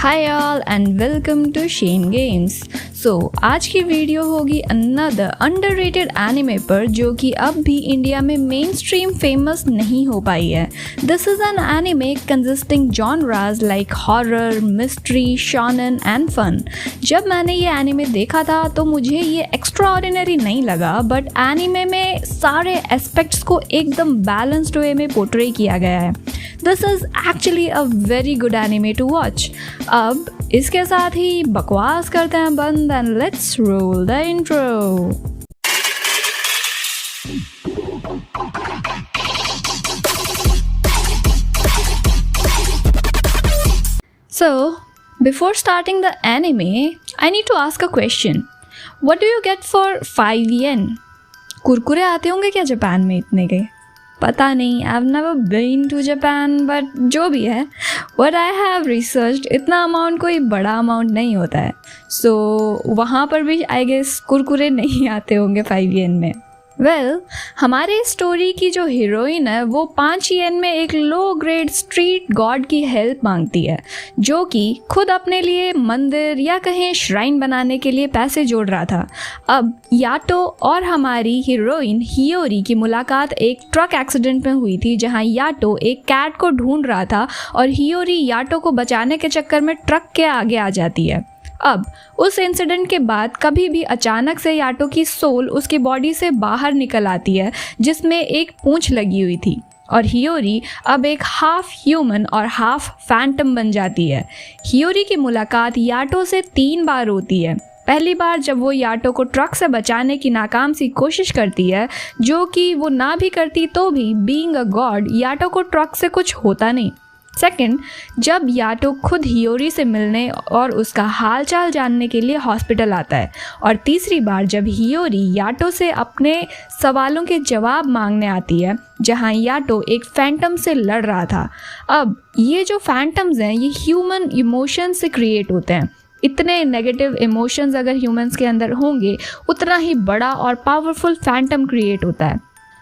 Hi all and welcome to ShameGames। आज की video होगी अनदर अंडररेटेड एनिमे पर जो कि अब भी इंडिया में मेन स्ट्रीम फेमस नहीं हो पाई है। This is an anime consisting genres like horror, mystery, shonen and fun. जब मैंने ये एनिमे देखा था तो मुझे ये एक्स्ट्राऑर्डिनरी नहीं लगा, बट एनिमे में सारे एस्पेक्ट्स को एकदम बैलेंस्ड वे में पोर्ट्रे किया गया है। This is actually a very good anime to watch. अब इसके साथ ही बकवास करते हैं बंद and let's roll the intro. So, before starting the anime, I need to ask a question. What do you get for 5 yen? Kurkure आते होंगे क्या जापान में इतने के? पता नहीं, I've never been to Japan, but जो भी है, what I have researched, इतना अमाउंट कोई बड़ा अमाउंट नहीं होता है। So, वहाँ पर भी I guess कुरकुरे नहीं आते होंगे 5 येन में। हमारे स्टोरी की जो हीरोइन है वो 5 येन में एक लो ग्रेड स्ट्रीट गॉड की हेल्प मांगती है, जो कि खुद अपने लिए मंदिर या कहीं श्राइन बनाने के लिए पैसे जोड़ रहा था। अब याटो और हमारी हीरोइन हियोरी की मुलाकात एक ट्रक एक्सीडेंट में हुई थी, जहां याटो एक कैट को ढूंढ रहा था और हियोरी याटो को बचाने के चक्कर में ट्रक के आगे आ जाती है। अब उस इंसिडेंट के बाद कभी भी अचानक से याटो की सोल उसकी बॉडी से बाहर निकल आती है, जिसमें एक पूंछ लगी हुई थी, और हियोरी अब एक हाफ ह्यूमन और हाफ फैंटम बन जाती है। हियोरी की मुलाकात याटो से 3 बार होती है। पहली बार जब वो याटो को ट्रक से बचाने की नाकाम सी कोशिश करती है, जो कि वो ना भी करती तो भी बीइंग अ गॉड याटो को ट्रक से कुछ होता नहीं। सेकंड, जब याटो खुद हियोरी से मिलने और उसका हालचाल जानने के लिए हॉस्पिटल आता है। और तीसरी बार जब हियोरी याटो से अपने सवालों के जवाब मांगने आती है, जहां याटो एक फैंटम से लड़ रहा था। अब ये जो फैंटम्स हैं ये ह्यूमन इमोशंस से क्रिएट होते हैं। इतने नेगेटिव इमोशंस अगर ह्यूमंस के अंदर होंगे, उतना ही बड़ा और पावरफुल फैंटम क्रिएट होता है।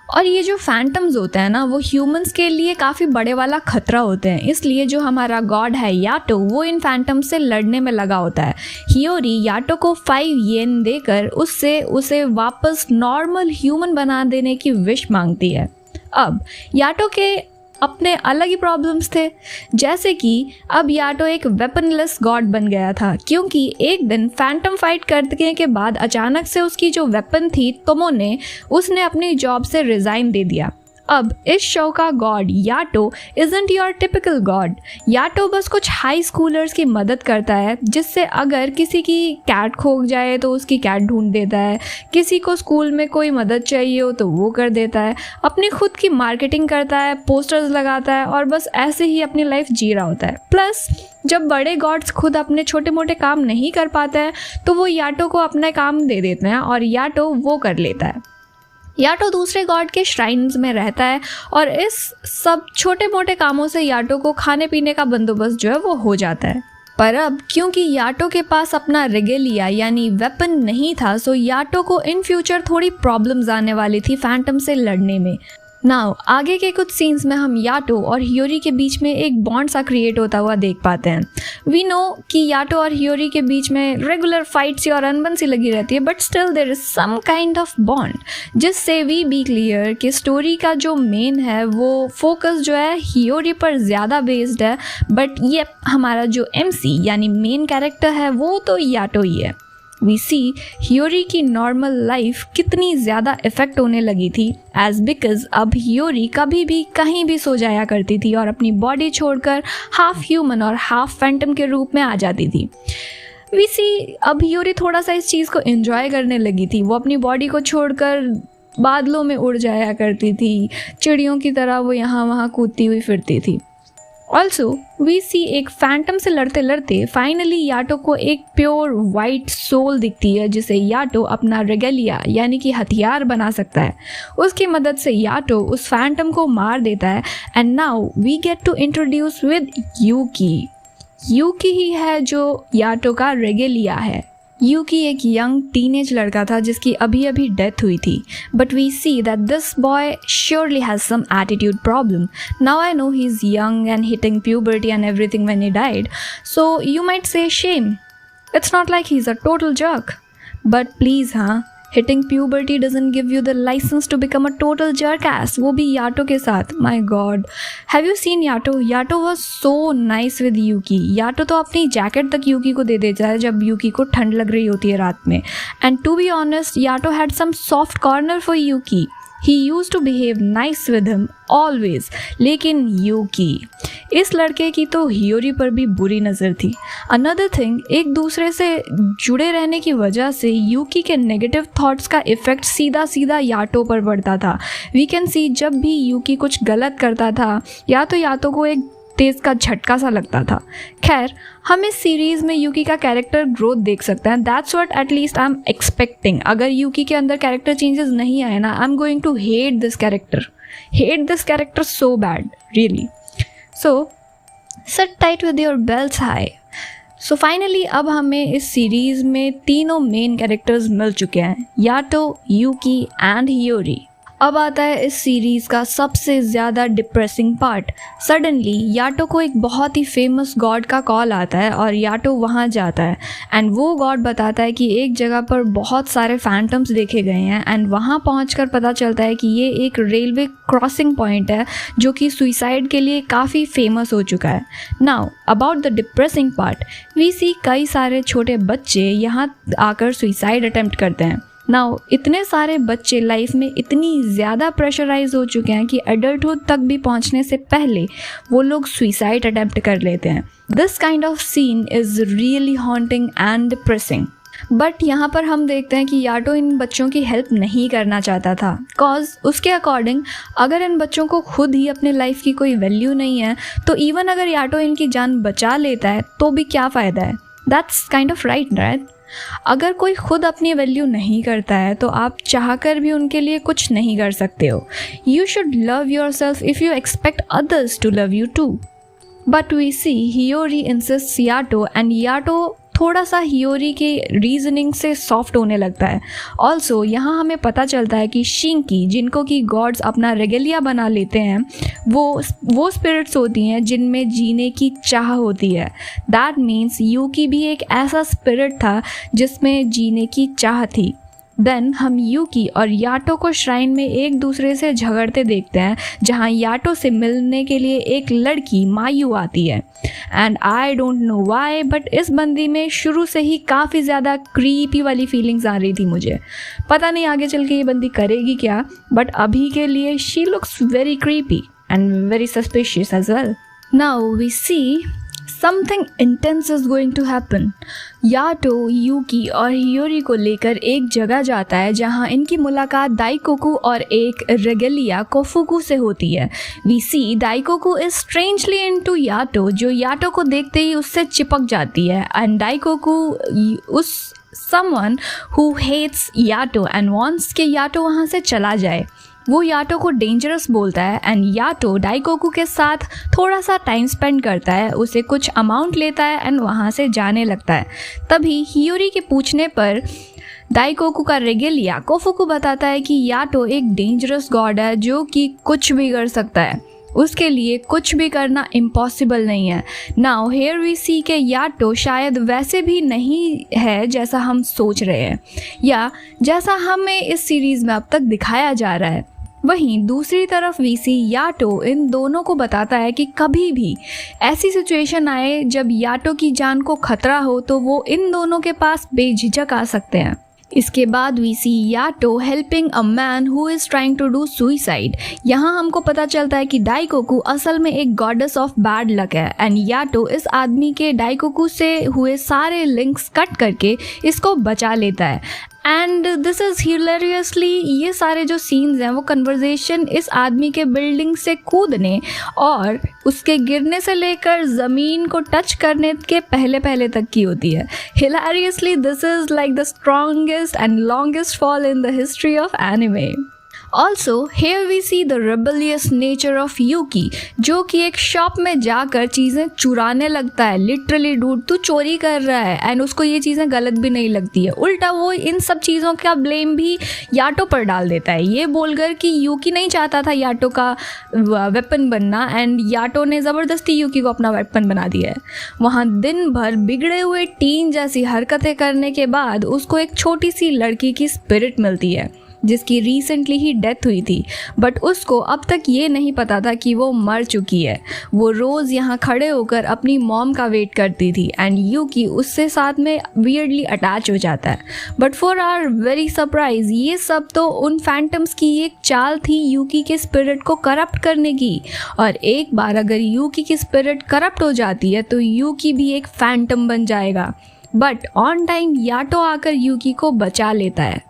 और ये जो फैंटम्स होते हैं ना, वो ह्यूमंस के लिए काफ़ी बड़े वाला खतरा होते हैं। इसलिए जो हमारा गॉड है याटो, वो इन फैंटम्स से लड़ने में लगा होता है। हियोरी याटो को 5 येन देकर उससे उसे वापस नॉर्मल ह्यूमन बना देने की विश मांगती है। अब याटो के अपने अलग ही प्रॉब्लम्स थे, जैसे कि अब याटो एक वेपनलेस गॉड बन गया था, क्योंकि एक दिन फैंटम फाइट करने के बाद अचानक से उसकी जो वेपन थी तोमो ने, उसने अपनी जॉब से रिज़ाइन दे दिया। अब इस शो का God auto isn't your typical God. Auto बस कुछ हाई स्कूलर्स की मदद करता है, जिससे अगर किसी की कैट खो जाए तो उसकी कैट ढूंढ देता है, किसी को स्कूल में कोई मदद चाहिए हो तो वो कर देता है, अपनी खुद की मार्केटिंग करता है, पोस्टर्स लगाता है और बस ऐसे ही अपनी लाइफ जी रहा होता है। प्लस जब बड़े गॉड्स खुद अपने छोटे मोटे काम नहीं कर पाते हैं तो वो याटो को अपना काम दे देते हैं और याटो वो कर लेता है। याटो दूसरे गॉड के श्राइन्स में रहता है और इस सब छोटे मोटे कामों से याटो को खाने पीने का बंदोबस्त जो है वो हो जाता है। पर अब क्योंकि याटो के पास अपना रेगेलिया यानी वेपन नहीं था, सो याटो को इन फ्यूचर थोड़ी प्रॉब्लम्स आने वाली थी फैंटम से लड़ने में। नाउ आगे के कुछ सीन्स में हम याटो और हियोरी के बीच में एक बॉन्ड सा क्रिएट होता हुआ देख पाते हैं। वी नो कि याटो और हियोरी के बीच में रेगुलर फाइट्स और अनबन सी लगी रहती है, but still there is some kind of bond, जिससे वी बी क्लियर कि स्टोरी का जो मेन है वो फोकस जो है हियोरी पर ज़्यादा बेस्ड है, बट ये हमारा जो MC यानी मेन कैरेक्टर है वो तो याटो ही है। वी सी हियोरी की नॉर्मल लाइफ कितनी ज़्यादा इफ़ेक्ट होने लगी थी, एज बिकॉज अब हियोरी कभी भी कहीं भी सो जाया करती थी और अपनी बॉडी छोड़कर हाफ ह्यूमन और हाफ फैंटम के रूप में आ जाती थी। वी सी अब हियोरी थोड़ा सा इस चीज़ को एंजॉय करने लगी थी। वो अपनी बॉडी को छोड़कर बादलों में उड़ जाया करती थी, चिड़ियों की तरह वो यहाँ वहाँ कूदती हुई फिरती थी। ऑल्सो वी सी एक फैंटम से लड़ते लड़ते फाइनली याटो को एक प्योर वाइट सोल दिखती है, जिसे याटो अपना रेगेलिया यानी कि हथियार बना सकता है। उसकी मदद से याटो उस फैंटम को मार देता है and now we get to introduce with Yuki. Yuki ही है जो याटो का रेगेलिया है। यूकी एक यंग टीनेज लड़का था जिसकी अभी अभी डेथ हुई थी, but we see that this boy surely has some attitude problem. Now I know he is young and hitting puberty and everything when he died, so you might say shame. It's not like he's a total jerk. But please, hitting puberty doesn't give you the license to become a total jerk-ass. वो भी auto के साथ. My God. Have you seen Yato? Yato was so nice with Yuki. Yato तो अपनी jacket तक यूकी को दे देता है जब यूकी को ठंड लग रही होती है रात में. And to be honest, Yato had some soft corner for Yuki. He used to behave nice with him always. लेकिन यूकी, इस लड़के की तो हियोरी पर भी बुरी नज़र थी. Another thing, एक दूसरे से जुड़े रहने की वजह से यूकी के नेगेटिव थॉट्स का इफ़ेक्ट सीधा सीधा याटो पर पड़ता था. वी कैन सी जब भी यूकी कुछ गलत करता था या तो याटो को एक तेज़ का झटका सा लगता था. खैर, हम इस सीरीज़ में यूकी का कैरेक्टर ग्रोथ देख सकते हैं. That's what at least I am expecting. अगर यूकी के अंदर कैरेक्टर चेंजेस नहीं आए ना, I am going to hate this character so bad, really. So sit tight with your belts high. So finally अब हमें इस सीरीज़ में तीनों मेन कैरेक्टर्स मिल चुके हैं, याटो, यूकी एंड हियोरी. अब आता है इस सीरीज़ का सबसे ज़्यादा डिप्रेसिंग पार्ट. सडनली याटो को एक बहुत ही फेमस गॉड का कॉल आता है और याटो वहाँ जाता है एंड वो गॉड बताता है कि एक जगह पर बहुत सारे फैंटम्स देखे गए हैं एंड वहाँ पहुँचकर पता चलता है कि ये एक रेलवे क्रॉसिंग पॉइंट है जो कि सुइसाइड के लिए काफ़ी फेमस हो चुका है. Now about the depressing part, we see कई सारे छोटे बच्चे यहाँ आकर सुइसाइड अटेम्प्ट करते हैं. नाउ इतने सारे बच्चे लाइफ में इतनी ज़्यादा प्रेशराइज हो चुके हैं कि एडल्टहुड तक भी पहुंचने से पहले वो लोग सुइसाइड अटेम्प्ट कर लेते हैं. This kind of scene is really haunting and depressing. But यहाँ पर हम देखते हैं कि याटो इन बच्चों की हेल्प नहीं करना चाहता था, कॉज उसके अकॉर्डिंग अगर इन बच्चों को खुद ही अपने लाइफ की कोई वैल्यू नहीं है तो इवन अगर याटो इनकी जान बचा लेता है तो भी क्या फ़ायदा है. That's kind of right. अगर कोई खुद अपनी वैल्यू नहीं करता है तो आप चाहकर भी उनके लिए कुछ नहीं कर सकते हो. You should love yourself if you expect others to love you too. But we see Hiyori insists Yato and Yato थोड़ा सा हियोरी के रीजनिंग से सॉफ्ट होने लगता है. ऑल्सो यहाँ हमें पता चलता है कि शिंकी, जिनको कि गॉड्स अपना रेगेलिया बना लेते हैं, वो स्पिरिट्स होती हैं जिनमें जीने की चाह होती है. दैट मीन्स यूकी भी एक ऐसा स्पिरिट था जिसमें जीने की चाह थी. देन हम यूकी और याटो को श्राइन में एक दूसरे से झगड़ते देखते हैं जहाँ याटो से मिलने के लिए एक लड़की मायू आती है. And I don't know why but इस बंदी में शुरू से ही काफ़ी ज़्यादा क्रीपी वाली फीलिंग्स आ रही थी मुझे. पता नहीं आगे चल के ये बंदी करेगी क्या, बट अभी के लिए she looks very creepy and very suspicious as well. Now we see something intense is going to happen. Yato Yuki और हियोरी को लेकर एक जगह जाता है जहां इनकी मुलाकात दाइकोकू और एक रेगेलिया कोफुकू से होती है. We see Daikoku is strangely into Yato, जो याटो को देखते ही उससे चिपक जाती है. एंड दाइकोकू उस someone who hates Yato and wants कि याटो वहाँ से चला जाए. वो याटो को डेंजरस बोलता है एंड याटो दाइकोकू के साथ थोड़ा सा टाइम स्पेंड करता है, उसे कुछ अमाउंट लेता है एंड वहाँ से जाने लगता है. तभी हियोरी के पूछने पर दाइकोकू का रेगेलिया कोफुकू बताता है कि याटो एक डेंजरस गॉड है जो कि कुछ भी कर सकता है, उसके लिए कुछ भी करना इम्पॉसिबल नहीं है. नाउ हेयर वी सी के याटो शायद वैसे भी नहीं है जैसा हम सोच रहे हैं या जैसा हमें इस सीरीज़ में अब तक दिखाया जा रहा है. वहीं दूसरी तरफ वी सी याटो इन दोनों को बताता है कि कभी भी ऐसी सिचुएशन आए जब याटो की जान को खतरा हो तो वो इन दोनों के पास बेझिझक आ सकते हैं. इसके बाद we see Yato helping a man who is trying to do suicide. यहाँ हमको पता चलता है कि दाइकोकू असल में एक गॉडेस ऑफ बैड लक है एंड याटो इस आदमी के दाइकोकू से हुए सारे लिंक्स कट करके इसको बचा लेता है. एंड दिस इज़ हिलेरियसली, ये सारे जो सीन्स हैं वो कन्वर्जेशन इस आदमी के बिल्डिंग से कूदने और उसके गिरने से लेकर ज़मीन को टच करने के पहले तक की होती है. Hilariously this is like the strongest and longest fall in the history of anime. Also here we see the rebellious nature of Yuki, जो कि एक शॉप में जाकर चीज़ें चुराने लगता है. लिटरली डूड, तू चोरी कर रहा है. एंड उसको ये चीज़ें गलत भी नहीं लगती है. उल्टा वो इन सब चीज़ों का ब्लेम भी याटो पर डाल देता है, ये बोलकर कि यूकी नहीं चाहता था याटो का वेपन बनना एंड याटो ने ज़बरदस्ती यूकी को अपना वेपन बना दिया है. वहाँ दिन भर बिगड़े हुए टीन जैसी हरकतें करने के बाद उसको एक छोटी सी लड़की की स्पिरिट मिलती है जिसकी रिसेंटली ही डेथ हुई थी. बट उसको अब तक ये नहीं पता था कि वो मर चुकी है. वो रोज़ यहाँ खड़े होकर अपनी मॉम का वेट करती थी एंड यूकी उससे साथ में वियर्डली अटैच हो जाता है. But for our very surprise ये सब तो उन फैंटम्स की एक चाल थी यूकी के स्पिरिट को करप्ट करने की. और एक बार अगर यूकी की स्पिरिट करप्ट हो जाती है तो यूकी भी एक फैंटम बन जाएगा. बट ऑन टाइम याटो आकर यूकी को बचा लेता है.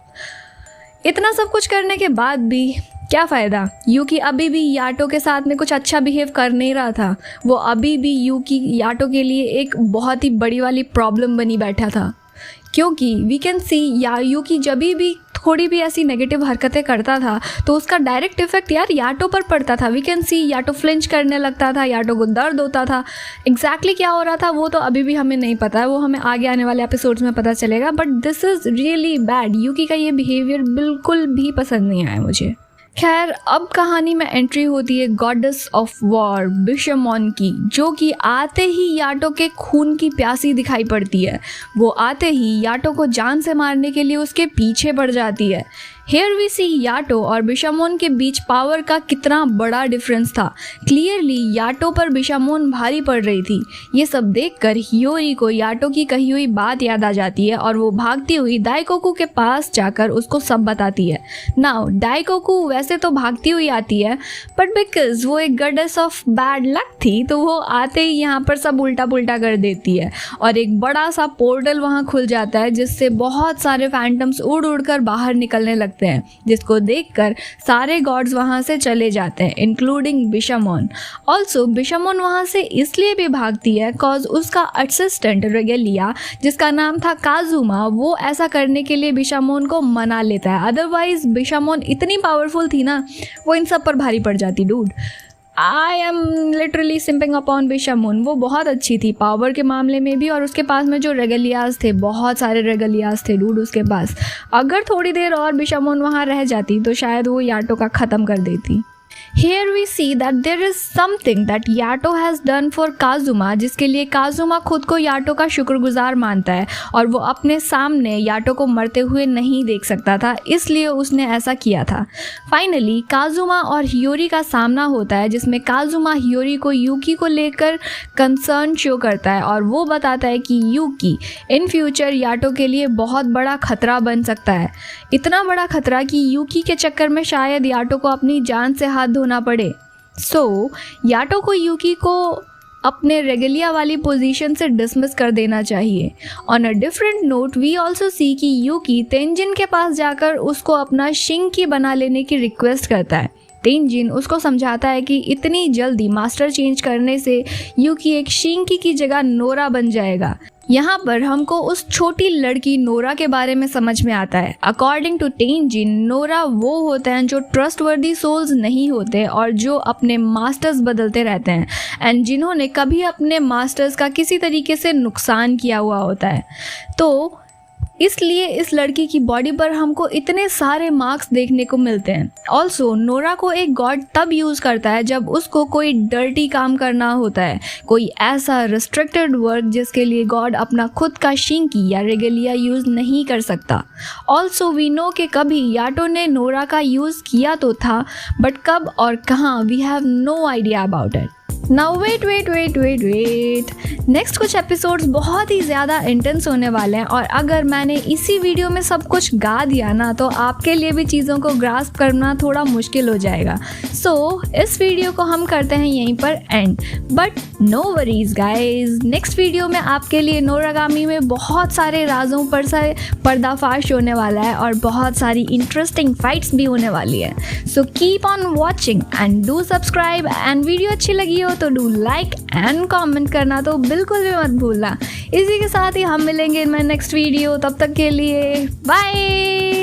इतना सब कुछ करने के बाद भी क्या फ़ायदा, यूकी अभी भी याटो के साथ में कुछ अच्छा बिहेव कर नहीं रहा था. वो अभी भी यूकी याटो के लिए एक बहुत ही बड़ी वाली प्रॉब्लम बनी बैठा था. क्योंकि वी कैन सी यूकी जब भी थोड़ी भी ऐसी नेगेटिव हरकतें करता था तो उसका डायरेक्ट इफेक्ट यार याटो पर पड़ता था. We can see Yato flinch करने लगता था, याटो को दर्द होता था. एग्जैक्टली क्या हो रहा था वो तो अभी भी हमें नहीं पता है, वो हमें आगे आने वाले एपिसोड्स में पता चलेगा. But this is really bad. Yuki का ये बिहेवियर बिल्कुल भी पसंद नहीं आया मुझे. खैर, अब कहानी में एंट्री होती है गॉडेस ऑफ वॉर बिशामोन की, जो कि आते ही याटो के खून की प्यासी दिखाई पड़ती है. वो आते ही याटो को जान से मारने के लिए उसके पीछे पड़ जाती है. Here we see याटो और बिशामोन के बीच पावर का कितना बड़ा डिफरेंस था. क्लियरली याटो पर बिशामोन भारी पड़ रही थी. ये सब देखकर हियोरी को याटो की कही हुई बात याद आ जाती है और वो भागती हुई दाइकोकू के पास जाकर उसको सब बताती है. नाउ दाइकोकू वैसे तो भागती हुई आती है बट बिकॉज वो एक गॉडेस ऑफ बैड लक थी तो वो आते ही यहाँ पर सब उल्टा पुल्टा कर देती है और एक बड़ा सा पोर्टल वहाँ खुल जाता है जिससे बहुत सारे फैंटम्स उड़ उड़ कर बाहर निकलने लगते हैं, जिसको देखकर सारे गॉड्स वहां से चले जाते हैं इंक्लूडिंग बिशामोन. ऑल्सो बिशामोन वहां से इसलिए भी भागती है कॉज उसका असिस्टेंट रेगेलिया जिसका नाम था काजुमा, वो ऐसा करने के लिए बिशामोन को मना लेता है. अदरवाइज बिशामोन इतनी पावरफुल थी ना, वो इन सब पर भारी पड़ जाती. Dude, I am literally simping upon Bishamon. वो बहुत अच्छी थी पावर के मामले में भी और उसके पास में जो रेगलियाज थे, बहुत सारे रेगलियाज थे डूड उसके पास. अगर थोड़ी देर और बिशामोन वहाँ रह जाती तो शायद वो याटो का ख़त्म कर देती. Here we see that there is something that auto has done for काजुमा, जिसके लिए काजुमा खुद को याटो का शुक्रगुजार मानता है और वो अपने सामने याटो को मरते हुए नहीं देख सकता था, इसलिए उसने ऐसा किया था. फाइनली काजुमा और हियोरी का सामना होता है जिसमें काजुमा हियोरी को यूकी को लेकर कंसर्न शो करता है और वो बताता है कि यूकी इन फ्यूचर याटो के लिए बहुत बड़ा खतरा बन सकता है. इतना बड़ा खतरा कि यूकी के चक्कर में शायद याटो को अपनी जान से हाथ धोना पड़े. सो याटो को यूकी को अपने रेगलिया वाली पोजीशन से डिसमिस कर देना चाहिए. On a different note we also see कि यूकी तेंजिन के पास जाकर उसको अपना शिंकी बना लेने की रिक्वेस्ट करता है. तेंजिन उसको समझाता है कि इतनी जल्दी मास्टर चेंज करने से यूकी एक शिंकी की जगह नोरा बन जाएगा. यहाँ पर हमको उस छोटी लड़की नोरा के बारे में समझ में आता है. अकॉर्डिंग टू तेंजिन, नोरा वो होते हैं जो ट्रस्टवर्दी सोल्स नहीं होते और जो अपने मास्टर्स बदलते रहते हैं एंड जिन्होंने कभी अपने मास्टर्स का किसी तरीके से नुकसान किया हुआ होता है. तो इसलिए इस लड़की की बॉडी पर हमको इतने सारे मार्क्स देखने को मिलते हैं. ऑल्सो नोरा को एक गॉड तब यूज़ करता है जब उसको कोई डर्टी काम करना होता है, कोई ऐसा रिस्ट्रिक्टेड वर्क जिसके लिए गॉड अपना खुद का शिंकी या रेगलिया यूज़ नहीं कर सकता. ऑल्सो वी नो कि कभी याटो ने नोरा का यूज़ किया तो था बट कब और कहाँ we have no idea about it. Now wait. Next कुछ एपिसोड्स बहुत ही ज़्यादा इंटेंस होने वाले हैं और अगर मैंने इसी वीडियो में सब कुछ गा दिया ना तो आपके लिए भी चीज़ों को ग्रास्प करना थोड़ा मुश्किल हो जाएगा. सो इस वीडियो को हम करते हैं यहीं पर end. But no worries guys, next video में आपके लिए नोरागामी में बहुत सारे राजों पर से पर्दाफाश होने वाला है और बहुत सारी इंटरेस्टिंग फाइट्स भी होने वाली है. So keep on watching and do subscribe and video अच्छी लगी हो तो डू लाइक एंड कमेंट करना तो बिल्कुल भी मत भूलना. इसी के साथ ही हम मिलेंगे इन माय नेक्स्ट वीडियो. तब तक के लिए बाय.